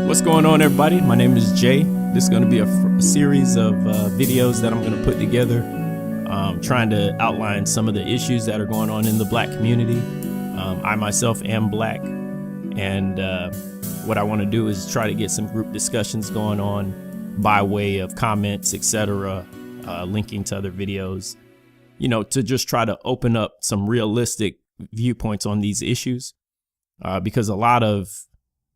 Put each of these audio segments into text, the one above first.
What's going on, everybody? My name is Jay. This is going to be a series of videos that I'm going to put together, trying to outline some of the issues that are going on in the Black community. I myself am Black, and what I want to do is try to get some group discussions going on by way of comments, etc., linking to other videos, to just try to open up some realistic viewpoints on these issues, because a lot of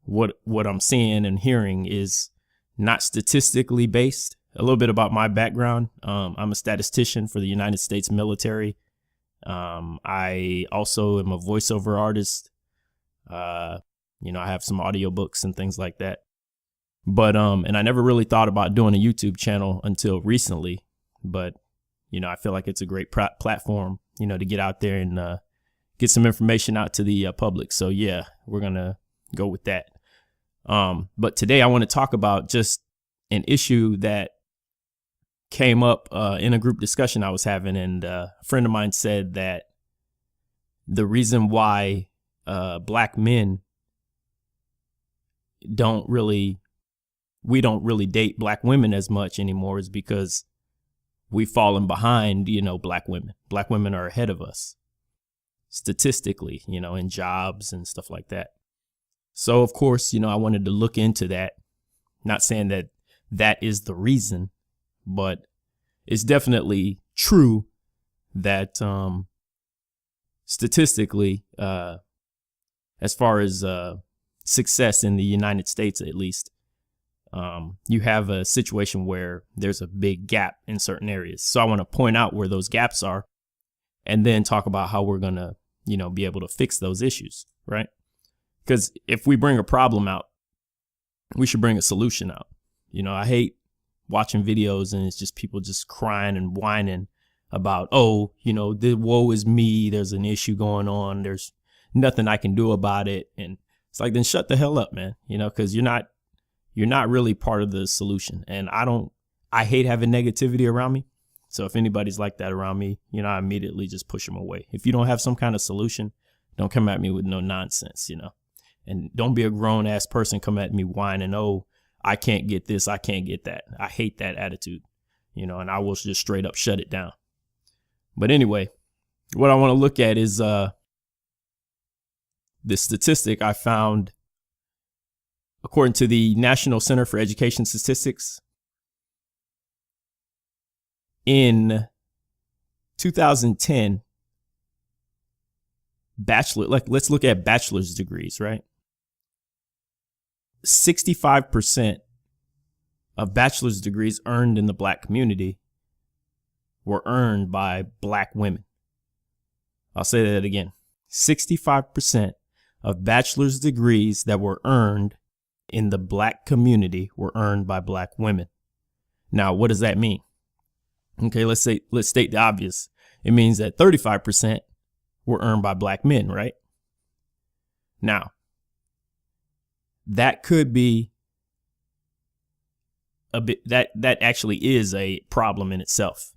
what I'm seeing and hearing is not statistically based. A little bit about my background. I'm a statistician for the United States military. I also am a voiceover artist. I have some audiobooks and things like that. But and I never really thought about doing a YouTube channel until recently. But I feel like it's a great platform, to get out there and get some information out to the public. So yeah, we're gonna go with that. But today I want to talk about just an issue that came up in a group discussion I was having, and a friend of mine said that the reason why Black men we don't really date Black women as much anymore is because we've fallen behind, Black women. Black women are ahead of us statistically, in jobs and stuff like that. So, of course, I wanted to look into that. Not saying that that is the reason, but it's definitely true that statistically, as far as success in the United States, at least, you have a situation where there's a big gap in certain areas. So I want to point out where those gaps are and then talk about how we're going to, be able to fix those issues, right? Because if we bring a problem out, we should bring a solution out. I hate watching videos and it's just people just crying and whining about, the woe is me. There's an issue going on. There's nothing I can do about it. And it's like, then shut the hell up, man, because you're not really part of the solution. And I hate having negativity around me. So if anybody's like that around me, I immediately just push them away. If you don't have some kind of solution, don't come at me with no nonsense, and don't be a grown ass person come at me whining, oh, I can't get this, I can't get that. I hate that attitude, and I will just straight up shut it down. But anyway, what I want to look at is the statistic I found according to the National Center for Education Statistics. In 2010, let's look at bachelor's degrees, right? 65% of bachelor's degrees earned in the Black community were earned by Black women. I'll say that again. 65% of bachelor's degrees that were earned in the Black community were earned by Black women. Now, what does that mean? Okay, let's state the obvious. It means that 35% were earned by Black men, right? Now, that could be a bit, that actually is a problem in itself.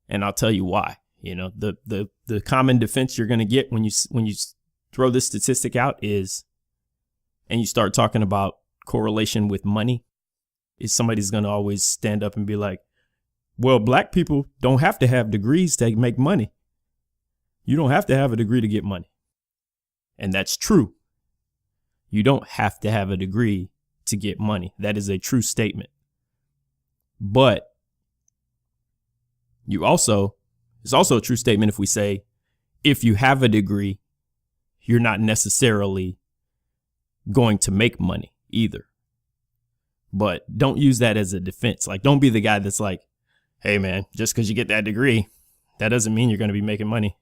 And I'll tell you why. The common defense you're going to get when you throw this statistic out is, and you start talking about correlation with money, is somebody's going to always stand up and be like, well, Black people don't have to have degrees to make money. You don't have to have a degree to get money. And that's true. You don't have to have a degree to get money. That is a true statement. But it's also a true statement if we say, if you have a degree, you're not necessarily going to make money either. But don't use that as a defense. Like, don't be the guy that's like, hey, man, just because you get that degree, that doesn't mean you're going to be making money.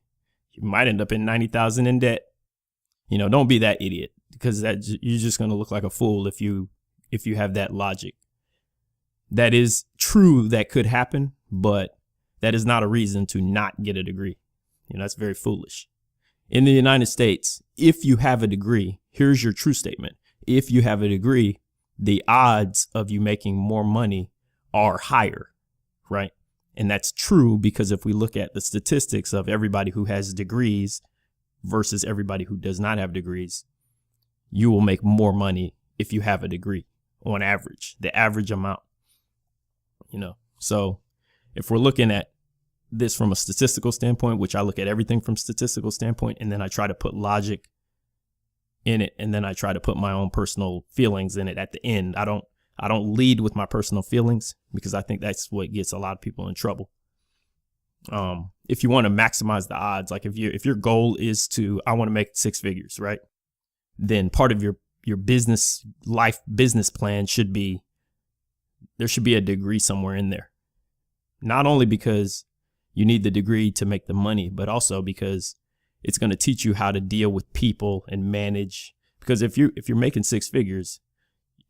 You might end up in 90,000 in debt. Don't be that idiot, because you're just going to look like a fool if you have that logic. That is true. That could happen, but that is not a reason to not get a degree. That's very foolish. In the United States, if you have a degree, here's your true statement. If you have a degree, the odds of you making more money are higher, right? And that's true because if we look at the statistics of everybody who has degrees versus everybody who does not have degrees, you will make more money if you have a degree on average, the average amount, So if we're looking at this from a statistical standpoint, which I look at everything from statistical standpoint, and then I try to put logic in it, and then I try to put my own personal feelings in it at the end. I don't lead with my personal feelings, because I think that's what gets a lot of people in trouble. If you want to maximize the odds, like if your goal is I want to make 6 figures, right? Then part of your business plan should be, there should be a degree somewhere in there. Not only because you need the degree to make the money, but also because it's going to teach you how to deal with people and manage. Because if you're making 6 figures,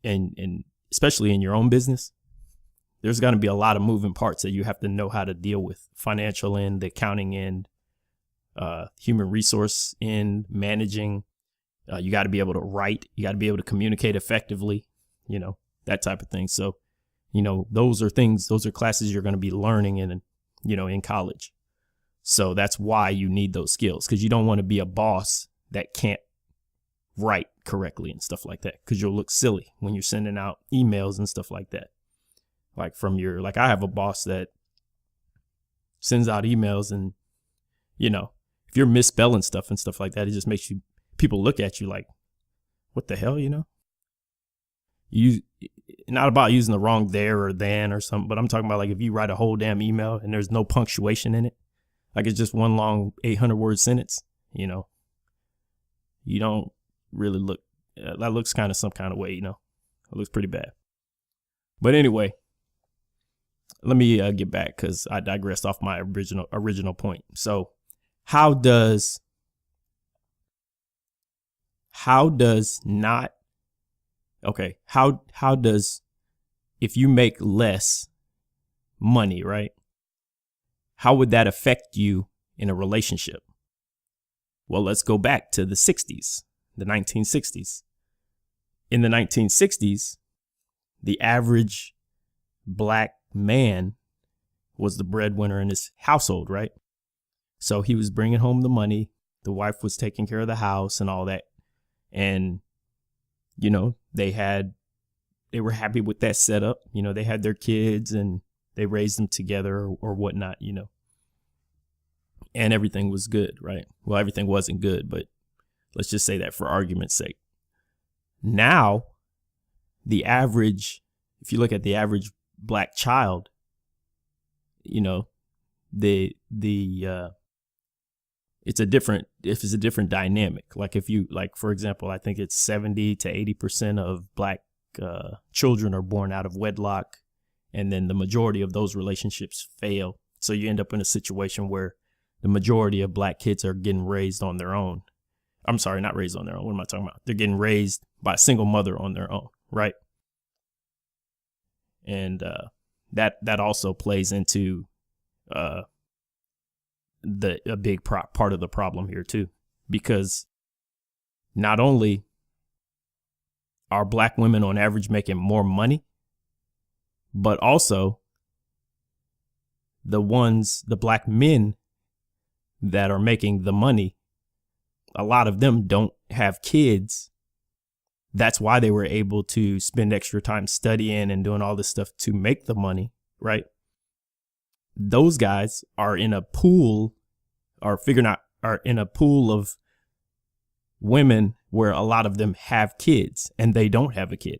and especially in your own business, there's going to be a lot of moving parts that you have to know how to deal with: financial end, the accounting end, human resource end, managing. You got to be able to write. You got to be able to communicate effectively, that type of thing. So, those are classes you're going to be learning in college. So that's why you need those skills, because you don't want to be a boss that can't write correctly and stuff like that, because you'll look silly when you're sending out emails and stuff like that. Like I have a boss that sends out emails, and, if you're misspelling stuff and stuff like that, it just makes people look at you like, what the hell, not about using the wrong there or than or something, but I'm talking about, like, if you write a whole damn email and there's no punctuation in it, like it's just one long 800-word sentence, you don't really look, that looks kind of some kind of way, it looks pretty bad. But anyway, let me get back, because I digressed off my original point. So how does if you make less money, right? How would that affect you in a relationship? Well, let's go back to the 60s, the 1960s. In the 1960s, the average black man was the breadwinner in his household, right? So he was bringing home the money. The wife was taking care of the house and all that. And, they were happy with that setup. They had their kids and they raised them together or whatnot, and everything was good, right? Well, everything wasn't good, but let's just say that for argument's sake. Now, if you look at the average black child, it's a different dynamic. Like for example, I think it's 70 to 80% of black children are born out of wedlock, and then the majority of those relationships fail. So you end up in a situation where the majority of black kids are getting raised on their own. I'm sorry, not raised on their own. What am I talking about? They're getting raised by a single mother on their own, right? And that also plays into a big part of the problem here too, because not only are black women on average making more money, but also the black men that are making the money, a lot of them don't have kids. That's why they were able to spend extra time studying and doing all this stuff to make the money, right? Those guys are in a pool, are in a pool of women where a lot of them have kids and they don't have a kid,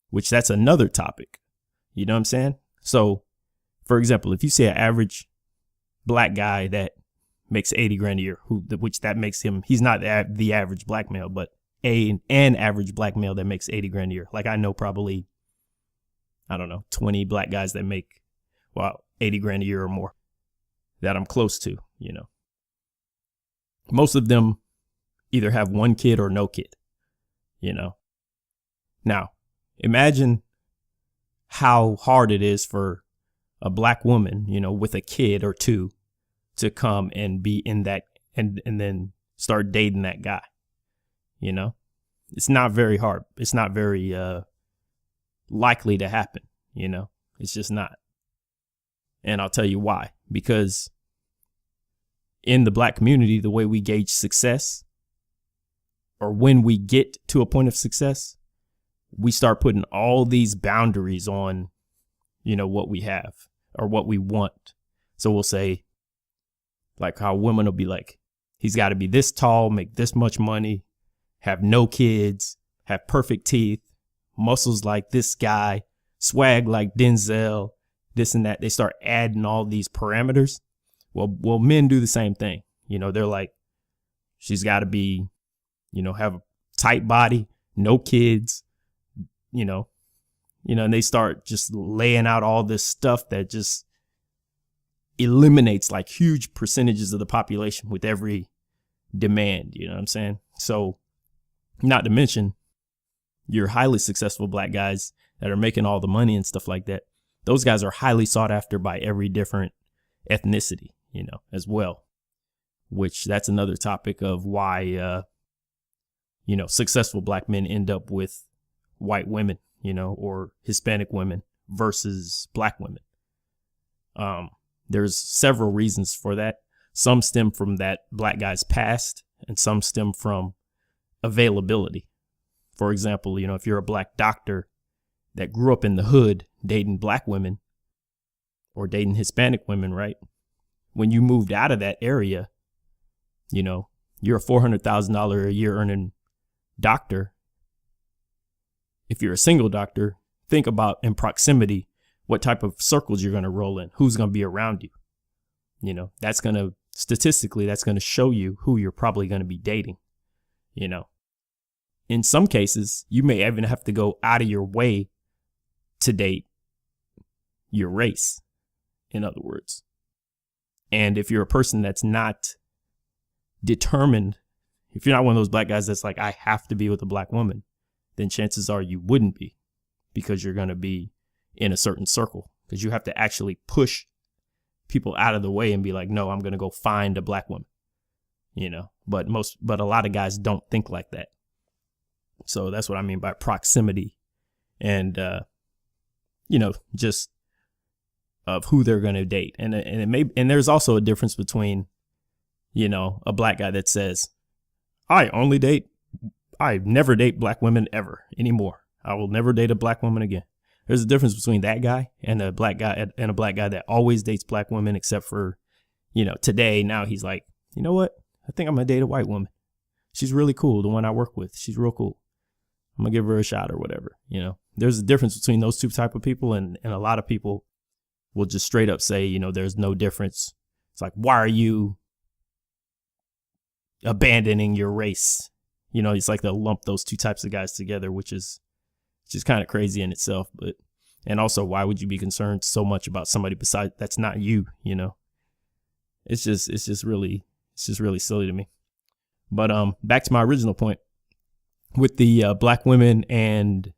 which that's another topic. You know what I'm saying? So, for example, if you say an average black guy that makes 80 grand a year, which that makes him, he's not the average black male, but an average black male that makes 80 grand a year. Like I know probably, 20 black guys that make, 80 grand a year or more that I'm close to, Most of them either have one kid or no kid, Now, imagine how hard it is for a black woman, with a kid or two to come and be in that and then start dating that guy. It's not very hard. It's not very likely to happen. It's just not. And I'll tell you why. Because in the black community, the way we gauge success, or when we get to a point of success, we start putting all these boundaries on, what we have or what we want. So we'll say, like, how women will be like, he's got to be this tall, make this much money, have no kids, have perfect teeth, muscles like this guy, swag like Denzel, this and that. They start adding all these parameters. Well, men do the same thing. They're like, she's got to be, have a tight body, no kids, and they start just laying out all this stuff that just eliminates like huge percentages of the population with every demand. You know what I'm saying? So not to mention your highly successful black guys that are making all the money and stuff like that. Those guys are highly sought after by every different ethnicity, as well, which that's another topic of why, successful black men end up with white women, or Hispanic women versus black women. There's several reasons for that. Some stem from that black guy's past, and some stem from availability. For example, if you're a black doctor that grew up in the hood dating black women or dating Hispanic women, right? When you moved out of that area, you're a $400,000 a year earning doctor. If you're a single doctor, think about in proximity what type of circles you're going to roll in, who's going to be around you. That's going to statistically, that's going to show you who you're probably going to be dating. In some cases, you may even have to go out of your way to date your race, in other words. And if you're a person that's not determined, if you're not one of those black guys that's like, I have to be with a black woman, then chances are you wouldn't be, because you're going to be in a certain circle, because you have to actually push people out of the way and be like, no, I'm going to go find a black woman, but a lot of guys don't think like that. So that's what I mean by proximity and, just of who they're going to date. And there's also a difference between, a black guy that says, I never date black women ever anymore. I will never date a black woman again. There's a difference between that guy and a black guy that always dates black women, except for, today. Now he's like, you know what? I think I'm going to date a white woman. She's really cool. The one I work with, she's real cool. I'm going to give her a shot or whatever. There's a difference between those two type of people. And a lot of people will just straight up say, there's no difference. It's like, why are you abandoning your race? It's like they'll lump those two types of guys together, which is just kind of crazy in itself. And also, why would you be concerned so much about somebody besides that's not you? It's just really silly to me. But back to my original point with the black women and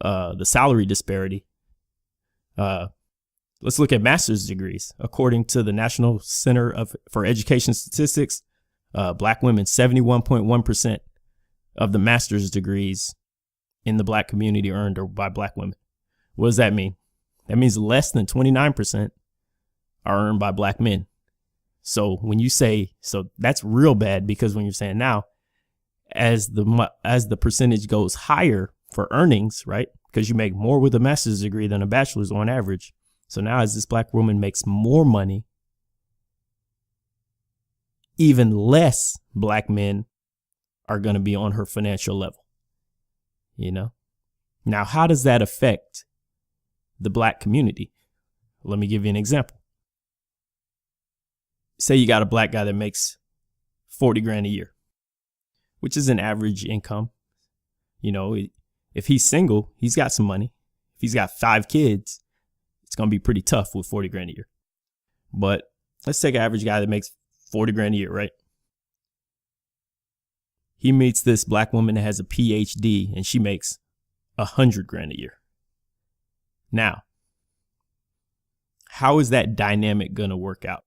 the salary disparity. Let's look at master's degrees. According to the National Center for Education Statistics, black women, 71.1% of the master's degrees in the black community earned are by black women. What does that mean? That means less than 29% are earned by black men. So when you say, so that's real bad, because when you're saying now, as the percentage goes higher for earnings, right? Because you make more with a master's degree than a bachelor's on average. So now as this black woman makes more money, even less black men are going to be on her financial level. Now, how does that affect the black community? Let me give you an example. Say you got a black guy that makes 40 grand a year, which is an average income. If he's single, he's got some money. If he's got 5 kids, it's going to be pretty tough with 40 grand a year. But let's take an average guy that makes 40 grand a year, right? He meets this black woman that has a PhD and she makes 100 grand a year. Now, how is that dynamic going to work out?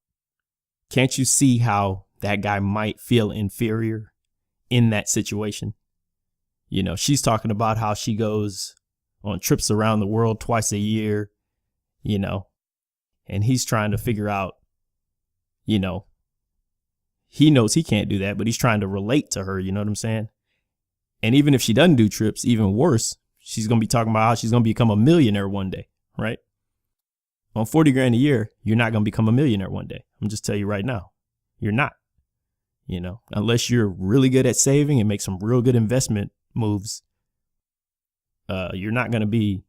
Can't you see how that guy might feel inferior in that situation? She's talking about how she goes on trips around the world twice a year, and he's trying to figure out, he knows he can't do that, but he's trying to relate to her. You know what I'm saying? And even if she doesn't do trips, even worse, she's going to be talking about how she's going to become a millionaire one day, right? On 40 grand a year, you're not going to become a millionaire one day. I'm just telling you right now, you're not, unless you're really good at saving and make some real good investment moves. You're not going to be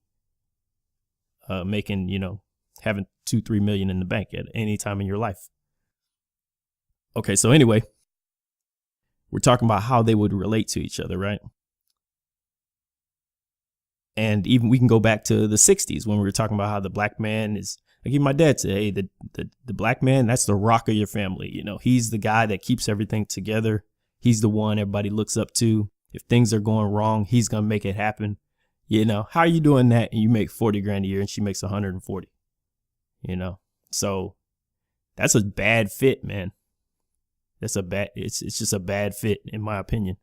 making, having 2-3 million in the bank at any time in your life. Okay, so anyway, we're talking about how they would relate to each other, right? And even we can go back to the 60s when we were talking about how the black man is, like even my dad said, hey, the black man, that's the rock of your family. He's the guy that keeps everything together. He's the one everybody looks up to. If things are going wrong, he's going to make it happen. How are you doing that? And you make 40 grand a year and she makes 140, so that's a bad fit, man. It's just a bad fit in my opinion,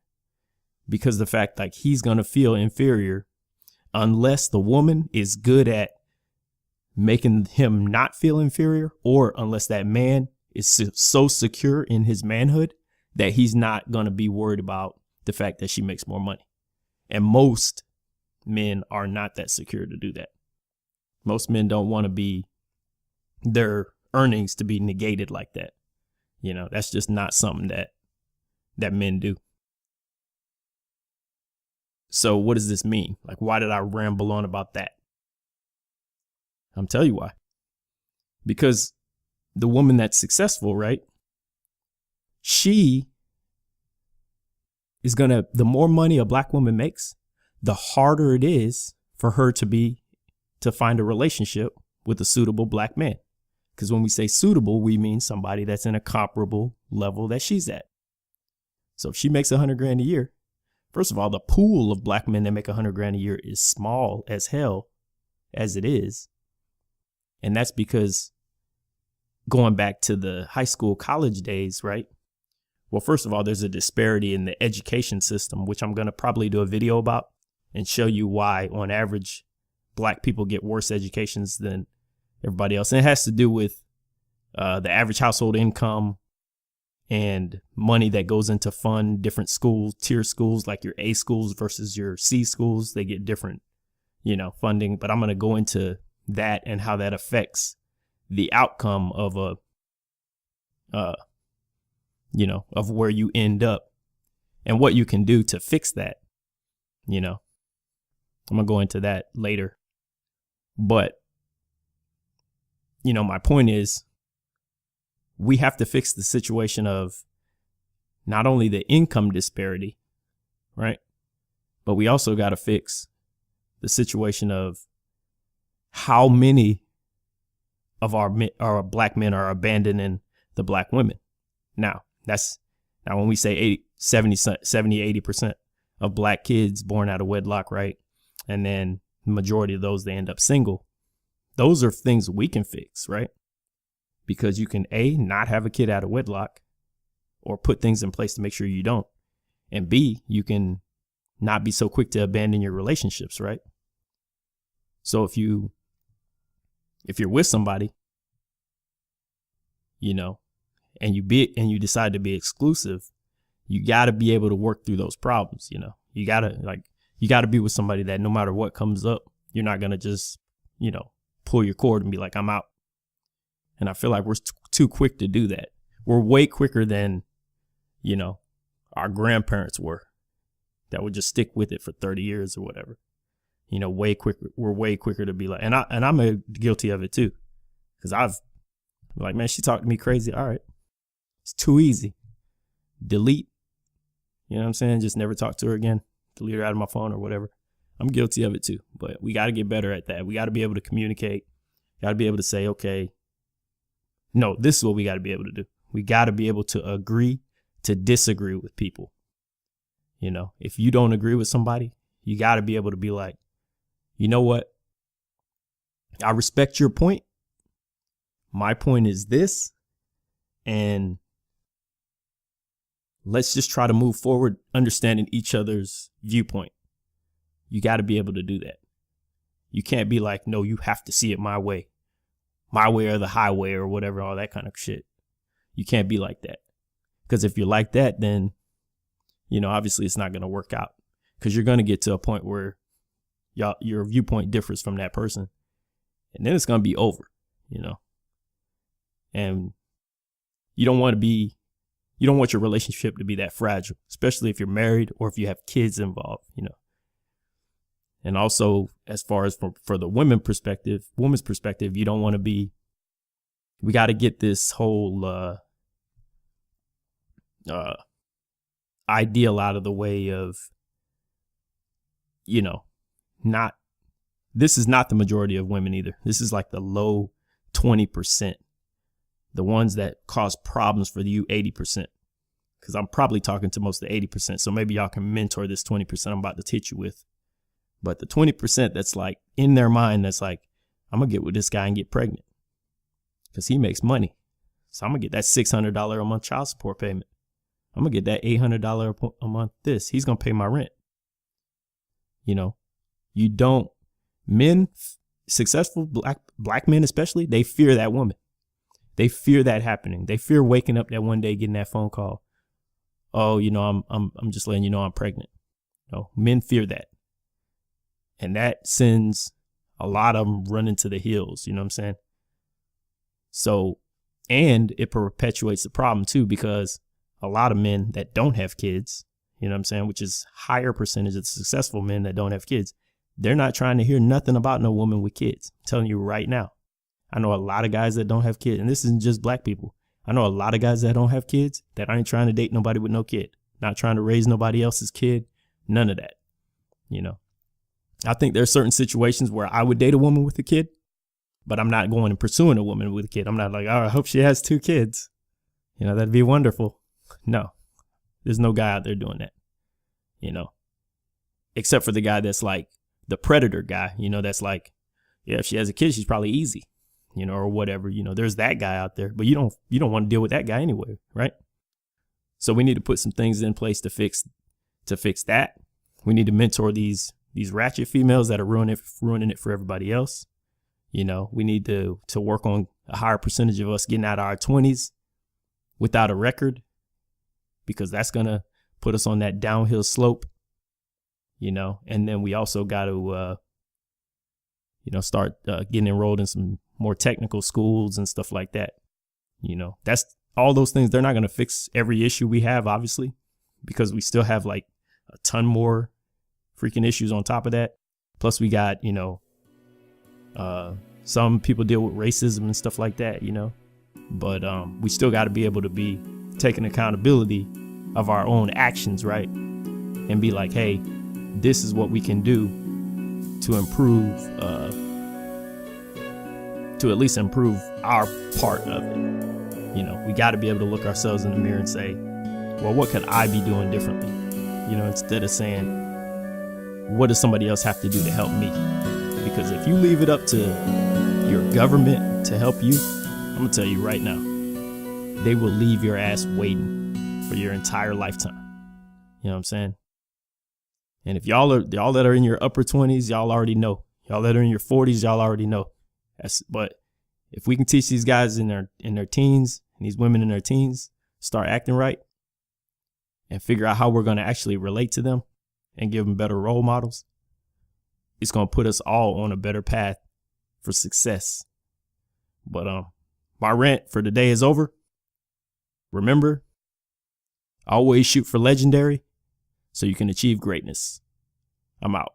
because the fact like he's going to feel inferior unless the woman is good at making him not feel inferior, or unless that man is so secure in his manhood that he's not going to be worried about the fact that she makes more money. And most men are not that secure to do that. Most men don't want to be their earnings to be negated like that. That's just not something that men do. So what does this mean? Like, why did I ramble on about that? I'm telling you why. Because the woman that's successful, right? She is the more money a black woman makes, the harder it is for her to find a relationship with a suitable black man. Because when we say suitable, we mean somebody that's in a comparable level that she's at. So if she makes 100 grand a year, first of all, the pool of black men that make 100 grand a year is small as hell as it is. And that's because going back to the high school, college days, right? Well, first of all, there's a disparity in the education system, which I'm going to probably do a video about and show you why on average black people get worse educations than everybody else. And it has to do with the average household income and money that goes into fund different schools, tier schools, like your A schools versus your C schools. They get different, funding. But I'm going to go into that and how that affects the outcome of of where you end up and what you can do to fix that. I'm going to go into that later. But my point is, we have to fix the situation of not only the income disparity, right? But we also got to fix the situation of how many of our black men are abandoning the black women. Now when we say 70-80% of black kids born out of wedlock, right? And then the majority of those, they end up single. Those are things we can fix, right? Because you can A, not have a kid out of wedlock, or put things in place to make sure you don't. And B, you can not be so quick to abandon your relationships, right? So if you're with somebody, and you decide to be exclusive, you got to be able to work through those problems. You got to be with somebody that no matter what comes up, you're not going to just, pull your cord and be like, I'm out. And I feel like we're too quick to do that. We're way quicker than, our grandparents were, that would just stick with it for 30 years or whatever. Way quicker. We're way quicker to be like, and I'm guilty of it too. Cause I've like, man, she talked to me crazy. All right. It's too easy. Delete. You know what I'm saying? Just never talk to her again. Delete her out of my phone or whatever. I'm guilty of it too, but we got to get better at that. We got to be able to communicate. Got to be able to say, okay, no, this is what we got to be able to do. We got to be able to agree to disagree with people. If you don't agree with somebody, you got to be able to be like, you know what? I respect your point. My point is this, and let's just try to move forward, understanding each other's viewpoint. You got to be able to do that. You can't be like, no, you have to see it my way or the highway or whatever, all that kind of shit. You can't be like that. Because if you're like that, then, obviously it's not going to work out. because you're going to get to a point where your viewpoint differs from that person, and then it's going to be over, and you don't want your relationship to be that fragile, especially if you're married or if you have kids involved, And also, as far as for the woman's perspective, you don't want to be, we got to get this whole ideal out of the way of, this is not the majority of women either. This is like the low 20%, the ones that cause problems for you 80%. Because I'm probably talking to most of the 80%. So maybe y'all can mentor this 20% I'm about to hit you with. But the 20% that's like in their mind, that's like, I'm going to get with this guy and get pregnant because he makes money. So I'm going to get that $600 a month child support payment. I'm going to get that $800 a month this. He's going to pay my rent. You don't, men, successful black men especially, they fear that woman. They fear that happening. They fear waking up that one day getting that phone call. Oh, I'm just letting you know I'm pregnant. Men fear that. And that sends a lot of them running to the hills. You know what I'm saying? So, and it perpetuates the problem too, because a lot of men that don't have kids, you know what I'm saying, which is higher percentage of successful men that don't have kids, they're not trying to hear nothing about no woman with kids. I'm telling you right now. I know a lot of guys that don't have kids, and this isn't just black people. I know a lot of guys that don't have kids that ain't trying to date nobody with no kid, not trying to raise nobody else's kid, none of that. I think there's certain situations where I would date a woman with a kid, but I'm not going and pursuing a woman with a kid. I'm not like, oh, I hope she has 2 kids. That'd be wonderful. No, there's no guy out there doing that, except for the guy that's like the predator guy, that's like, yeah, if she has a kid, she's probably easy, or whatever, there's that guy out there, but you don't want to deal with that guy anyway. Right. So we need to put some things in place to fix that. We need to mentor these ratchet females that are ruining it for everybody else. We need to work on a higher percentage of us getting out of our 20s without a record, because that's going to put us on that downhill slope, and then we also got to, start getting enrolled in some more technical schools and stuff like that. That's all those things. They're not going to fix every issue we have, obviously, because we still have like a ton more freaking issues on top of that. Plus we got, some people deal with racism and stuff like that, but we still got to be able to be taking accountability of our own actions, right? And be like, hey, this is what we can do to improve, to at least improve our part of it. We got to be able to look ourselves in the mirror and say, well, what could I be doing differently? Instead of saying, what does somebody else have to do to help me? Because if you leave it up to your government to help you, I'm going to tell you right now, they will leave your ass waiting for your entire lifetime. You know what I'm saying? And if y'all that are in your upper 20s, y'all already know. Y'all that are in your 40s, y'all already know. But if we can teach these guys in their teens and these women in their teens, start acting right and figure out how we're going to actually relate to them and give them better role models, it's going to put us all on a better path for success. But my rant for today is over. Remember, always shoot for legendary so you can achieve greatness. I'm out.